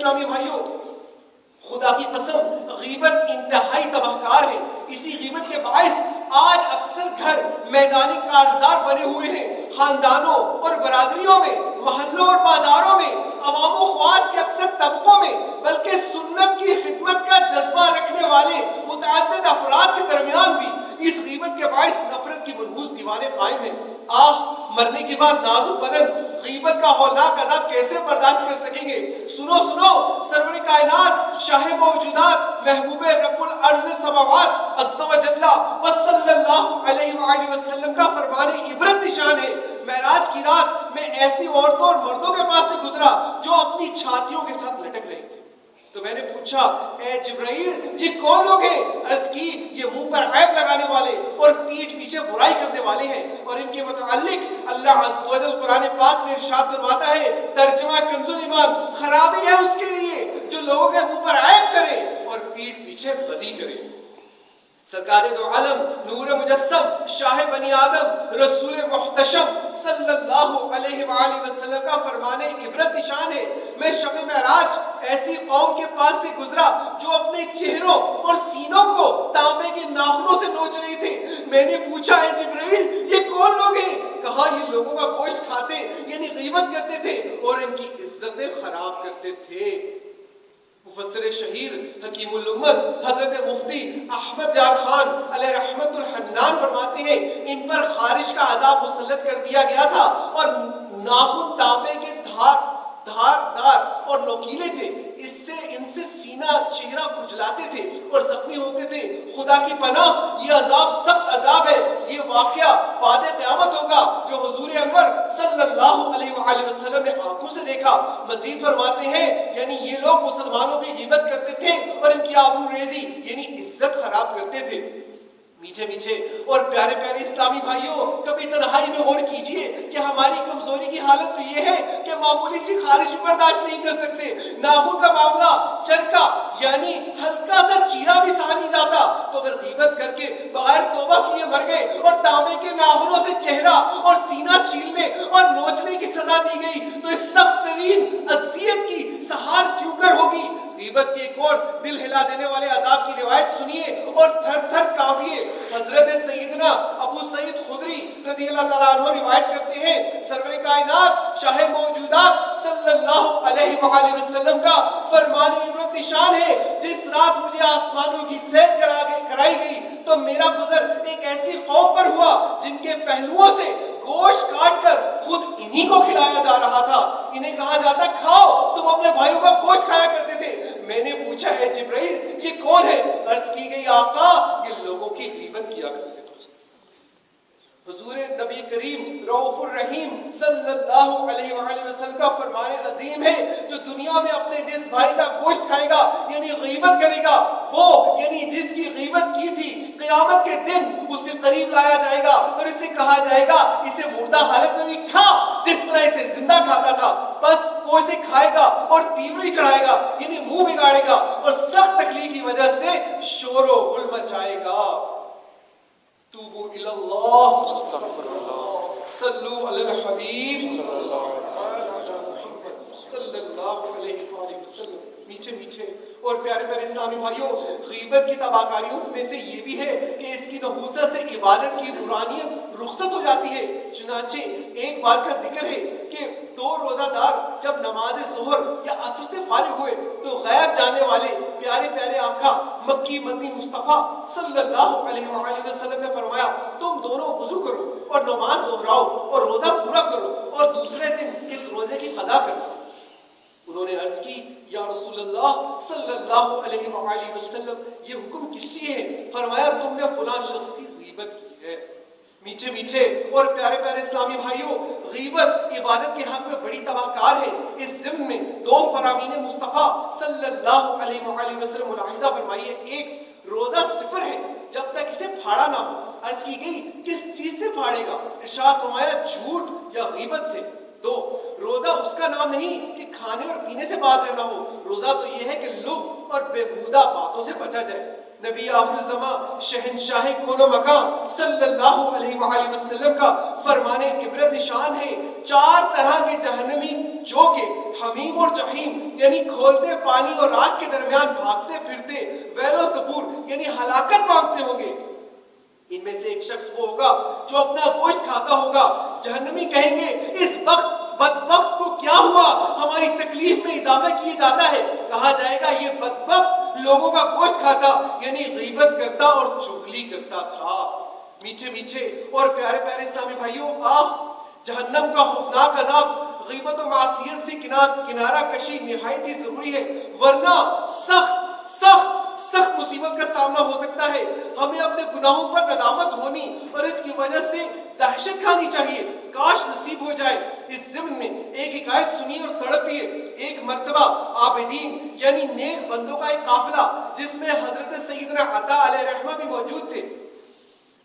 اسلامی بھائیوں، خدا کی قسم غیبت انتہائی تباہکار ہے۔ اسی غیبت کے باعث آج اکثر گھر میدانی کارزار بنے ہوئے ہیں، خاندانوں اور برادریوں میں، محلوں اور بازاروں میں، عوام و خواص کے اکثر طبقوں میں، بلکہ سنت کی خدمت کا جذبہ رکھنے والے متعدد افراد کے درمیان بھی اس غیبت کے باعث نفرت کی منحوس دیواریں قائم ہیں۔ مرنے کے بعد نازک بدن غیبت کا ہولناک عذاب کیسے برداشت کر سکیں گے؟ سنو سرور کائنات، شاہ موجودات، محبوب رب الارض سماوات عز و جل و صلی اللہ علیہ وآلہ وسلم کا فرمان عبرت نشان ہے۔ معراج کی رات میں ایسی عورتوں اور مردوں کے پاس سے گزرا جو اپنی چھاتیوں کے ساتھ لٹک رہے تھے، تو میں نے پوچھا اے جبرائیل یہ کون لوگ ہیں؟ عرض کی یہ منہ پر عیب لگانے والے اور پیٹھ پیچھے برائی کرنے والے ہیں، اور ان کے متعلق اللہ عز و جل قرآن پاک میں ارشاد فرماتا ہے، ترجمہ کنز الایمان، خرابی ہے اس کے لیے جو لوگوں کے منہ پر عیب کرے اور پیٹھ پیچھے بدی کرے۔ سرکار دو عالم، نور مجسم، شاہ بنی آدم، رسول محتشم صلی اللہ علیہ وآلہ وسلم کا فرمان عبرت نشان ہے۔ میں شب معراج ایسی قوم کے پاس سے گزرا جو اپنے چہروں اور سینوں کو تانبے کے ناخنوں سے نوچ رہی تھی۔ میں نے پوچھا اے جبرائیل یہ کون لوگ ہیں؟ کہا یہ لوگوں کا گوشت کھاتے یعنی غیبت کرتے تھے اور ان کی عزتیں خراب کرتے تھے۔ مفسر شہیر حکیم الامت حضرت مفتی احمد یار خان علیہ رحمت الحنان فرماتے ہیں ان پر خارش کا عذاب مسلط کر دیا گیا تھا، اور ناخن تانبے کے دھار اور نوکیلے تھے، ان سے سینہ چہرہ کھجلاتے تھے اور زخمی ہوتے تھے۔ خدا کی پناہ یہ عذاب سخت عذاب ہے۔ یہ واقعہ بعد قیامت ہوگا جو حضور انور صلی اللہ علیہ وآلہ وسلم نے آنکھوں سے دیکھا۔ مزید فرماتے ہیں یعنی یہ لوگ مسلمانوں کی غیبت کرتے تھے اور ان کی آبرو ریزی یعنی عزت خراب کرتے تھے۔ میٹھے میٹھے اور پیارے پیارے اسلامی بھائیوں، کبھی تنہائی میں غور کیجئے کہ ہماری کمزوری کی حالت تو یہ ہے کہ معمولی سی خارش بھی برداشت نہیں کر سکتے۔ ناخن کا معاملہ چرکا یعنی ہلکا سا چیرا بھی سہا نہیں جاتا، تو اگر غیبت کر کے بغیر توبہ کیے مر گئے اور تانبے کے ناخنوں سے چہرہ اور سینہ چھیلنے اور نوچنے کی سزا دی گئی تو اس سخت ترین اذیت کی سہار کیوں کر ہوگی؟ غیبت کی ایک اور دل ہلا دینے والے عذاب کی روایت سنیے اور تھر تھر کانپیے۔ حضرت سیدنا ابو سعید خدری رضی اللہ تعالیٰ عنہ روایت کرتے ہیں سرور کائنات شاہ موجودات صلی اللہ علیہ وآلہ وسلم کا فرمان عبرت نشان ہے، جس رات مجھے آسمانوں کی سیر کرائی گئی تو میرا گزر ایک ایسی قوم پر ہوا جن کے پہلوؤں سے گوشت کاٹ کر خود انہی کو کھلایا جا رہا تھا۔ انہیں کہا جاتا کھاؤ، تم اپنے بھائیوں کا گوشت کھایا کرتے تھے۔ میں نے پوچھا اے جبرائیل یہ کون ہے؟ عرض کی گئی آقا یہ لوگوں کی غیبت کیا کرتے تھے۔ حضور نبی کریم رؤوف الرحیم صلی اللہ علیہ وآلہ وسلم کا فرمان عظیم ہے جو دنیا میں اپنے جس بھائی کا گوشت کھائے گا یعنی غیبت کرے گا، وہ یعنی جس کی غیبت کی تھی قیامت کے دن اس کے قریب لایا جائے گا اور اسے کہا جائے گا اسے مردہ حالت میں بھی کھا جس طرح اسے زندہ کھاتا تھا۔ بس وہ اسے کھائے گا اور تیوری چڑھائے گا یعنی منہ بگاڑے گا اور سخت تکلیف کی وجہ سے شور و غل مچائے گا۔ توبوا الی اللہ، استغفر اللہ، صلوا علی الحبیب صلی اللہ علیہ وسلم۔ میٹھے میٹھے اور پیارے پیارے اسلامی بھائیوں، غیبت کی تباہکاریوں میں سے یہ بھی ہے کہ اس کی نحوست سے عبادت کی نورانیت رخصت ہو جاتی ہے۔ چنانچہ ایک بار کا ذکر ہے کہ دو روزہ دار جب نماز ظہر یا عصر سے فارغ ہوئے تو غیب جانے والے پیارے پیارے آقا مکی مدنی مصطفیٰ صلی اللہ علیہ وآلہ وسلم نے فرمایا تم دونوں وضو کرو اور نماز دہراؤ اور روزہ پورا کرو اور دوسرے دن اس روزے کی قضا کرو۔ انہوں نے عرض کی یا رسول اللہ صلی اللہ علیہ وآلہ وسلم یہ حکم کس لیے ہے؟ فرمایا تم نے فلاں شخص کی غیبت کی ہے۔ میٹھے میٹھے اور پیارے پیارے اسلامی بھائیوں، غیبت عبادت کے حق میں بڑی تباہکار ہے۔ اس ضمن میں دو فرامین مصطفیٰ صلی اللہ علیہ وآلہ وسلم ملاحظہ فرمائیے۔ ایک، روزہ صفر ہے جب تک اسے پھاڑا نہ ہو۔ عرض کی گئی کس چیز سے پھاڑے گا؟ ارشاد فرمایا جھوٹ یا غیبت سے۔ دو، روزہ اس کا نام نہیں کہ کھانے اور پینے سے باز رہنا ہو، روزہ تو یہ ہے کہ لغو اور بےہودہ باتوں سے بچا جائے۔ نبی آخر الزمان شہنشاہ کون و مکان صلی اللہ علیہ وآلہ وسلم کا فرمان عبرت نشان ہے، چار طرح کے جہنمی جو کہ حمیم اور جہیم یعنی کھولتے پانی اور آگ کے درمیان بھاگتے پھرتے ویل و ثبور یعنی ہلاکت مانگتے ہوں گے۔ ان میں سے ایک شخص وہ ہوگا جو اپنا گوشت کھاتا ہوگا، جہنمی کہیں گے اس وقت بدبخت کو کیا ہوا، ہماری تکلیف میں اضافہ کیے جاتا ہے۔ کہا جائے گا یہ بدبخت لوگوں کا گوشت کھاتا یعنی غیبت کرتا اور چغلی کرتا تھا۔ میٹھے میٹھے اور پیارے پیارے اسلامی بھائیوں، جہنم کا خوفناک عذاب غیبت و معصیت سے کنارہ کشی نہایت ہی ضروری ہے، ورنہ سخت مصیبت کا سامنا ہو سکتا ہے۔ ہمیں اپنے گناہوں پر ندامت ہونی اور اس کی وجہ سے دہشت کھانی چاہیے، کاش نصیب ہو جائے۔ اس ضمن میں ایک حکایت سنی اور تڑپیے۔ ایک مرتبہ عابدین یعنی نیک بندوں کا ایک قافلہ جس میں حضرت سیدنا عطا علیہ رحمہ بھی موجود تھے،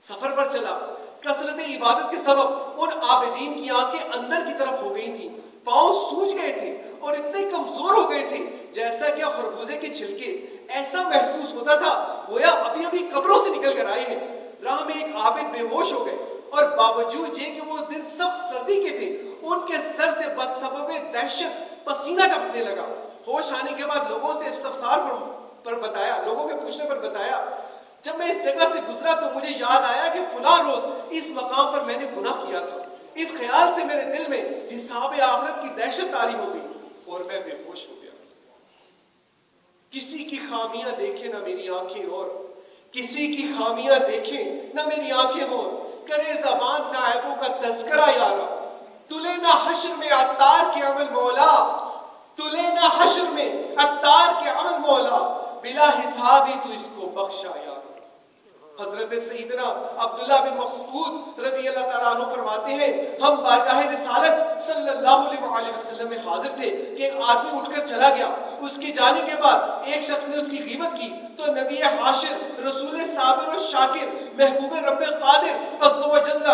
سفر پر چلا۔ کثرت عبادت کے سبب ان عابدین کی آنکھیں اندر کی طرف ہو گئی تھیں، پاؤں سوج گئے تھے اور اتنے کمزور ہو گئے تھے جیسا کہ خربوزے کے چھلکے۔ ایسا محسوس ہوتا تھا گویا ابھی قبروں سے نکل کر آئے ہیں۔ راہ میں ایک عابد بے ہوش ہو گئے اور باوجود یہ کہ وہ دن سخت سردی کے تھے، ان کے سر سے بسبب دہشت پسینہ ٹپکنے لگا۔ ہوش آنے کے بعد لوگوں سے استفسار پر بتایا، لوگوں کے پوچھنے پر بتایا، جب میں اس جگہ سے گزرا تو مجھے یاد آیا کہ فلاں روز اس مقام پر میں نے گناہ کیا تھا۔ اس خیال سے میرے دل میں حساب آخرت کی دہشت طاری ہو گئی اور میں بے ہوش ہو گیا۔ کسی کی خامیاں دیکھیں نہ میری آنکھیں اور کسی کی خامیاں دیکھیں نہ میری آنکھیں اور کرے زبان نہ عیبوں کا تذکرہ یارا، تلے نہ حشر میں عطار کے عمل مولا، تلے نہ حشر میں عطار کے عمل مولا، بلا حساب ہی تو اس کو بخشا یارا۔ حضرت سیدنا عبداللہ بن مسعود رضی اللہ تعالیٰ عنہ فرماتے ہیں، ہم بارگاہ رسالت صلی اللہ علیہ وسلم میں حاضر تھے کہ ایک آدمی اٹھ کر چلا گیا۔ اس کے جانے کے بعد ایک شخص نے اس کی غیبت کی تو نبی حاشر رسول صابر و شاکر محبوب رب قادر عز و جل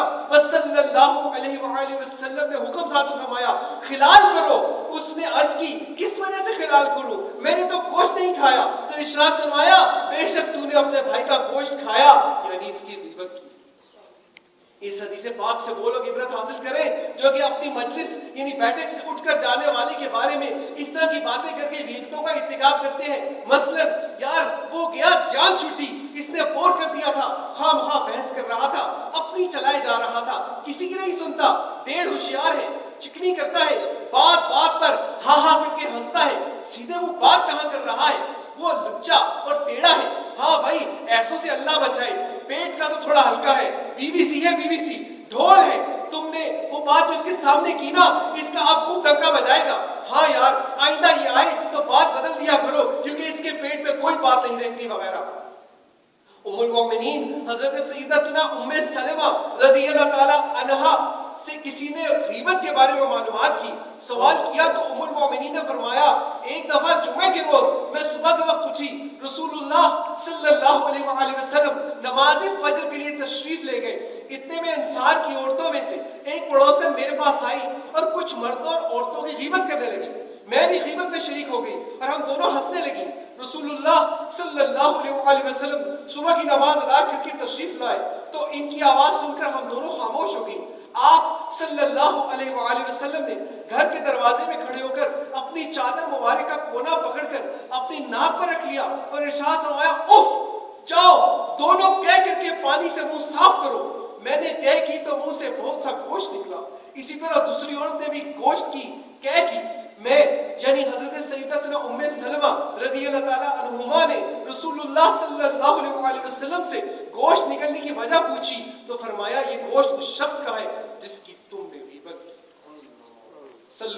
صلی اللہ علیہ وآلہ وسلم نے حکم صادر فرمایا خلال کرو۔ اس نے عرض کی کس وجہ سے خلال کروں، میں نے تو گوشت نہیں کھایا، تو ارشاد فرمایا بے شک تو نے اپنے بھائی کا گوشت کھایا، یعنی اس کی غیبت کی۔ اس حدیث پاک سے وہ لوگ عبرت حاصل کریں جو کہ اپنی مجلس یعنی بیٹھک سے اٹھ کر جانے والے کے بارے میں اس طرح کی باتیں کر کے غیبتوں کا ارتکاب کرتے ہیں۔ مثلا یار وہ گیا جان چھوٹی، اس نے بور کر دیا تھا، خواہ مخواہ بحث کر رہا تھا، اپنی چلائے جا رہا تھا، کسی کی نہیں سنتا، ڈیڑھ ہوشیار ہے، چکنی کرتا ہے، بات بات پر ہاں ہاں کر کے ہنستا ہے، سیدھے وہ بات کہاں کر رہا ہے، وہ لچا اور ٹیڑھا ہے۔ ہاں بھائی ایسوں سے اللہ بچائے، پیٹ کا تو تھوڑا ہلکا ہے، بی بی سی ہے، بی بی سی ڈھول ہے، تم نے وہ بات جو اس کے سامنے کی نا اس کا آپ خوب ڈنکا بجائے گا۔ ہاں یار آئندہ یہ آئے تو بات بدل دیا کرو کیونکہ اس کے پیٹ میں کوئی بات نہیں رہتی وغیرہ۔ ام المومنین حضرت سیدتنا ام سلمہ رضی اللہ تعالی عنہا سے کسی نے غیبت کے بارے میں معلومات کی، سوال کیا تو ام المومنین نے فرمایا ایک دفعہ جمعہ کے روز میں صبح کے وقت اٹھی، رسول اللہ صلی اللہ علیہ وآلہ وسلم نماز فجر کے لیے تشریف لے گئے۔ اتنے میں انصار کی عورتوں میں سے ایک پڑوسن میرے پاس آئی اور کچھ مردوں اور عورتوں کی غیبت کرنے لگی۔ میں بھی غیبت میں شریک ہو گئی اور ہم دونوں ہنسنے لگی۔ رسول اللہ صلی اللہ علیہ وآلہ وسلم صبح کی نماز ادا کر کے تشریف لائے تو ان کی آواز سن کر ہم دونوں خاموش ہو گئی۔ آپ صلی اللہ علیہ وآلہ وسلم نے گھر کے دروازے میں کھڑے ہو کر اپنی چادر مبارک کا کونا پکڑ کر اپنی ناک پر رکھ لیا اور ارشاد فرمایا اف جاؤ دونوں کہہ کر کے پانی سے منہ صاف کرو۔ میں نے کہہ کی تو منہ سے بہت سا گوشت نکلا، اسی طرح دوسری عورت نے بھی گوشت کی کہہ کی۔ میں یعنی حضرت سیدتنا ام سلمہ رضی اللہ تعالی عنہما نے رسول اللہ صلی اللہ علیہ وآلہ وسلم سے گوشت نکلنے کی وجہ پوچھی تو فرمایا یہ گوشت اس شخص کا ہے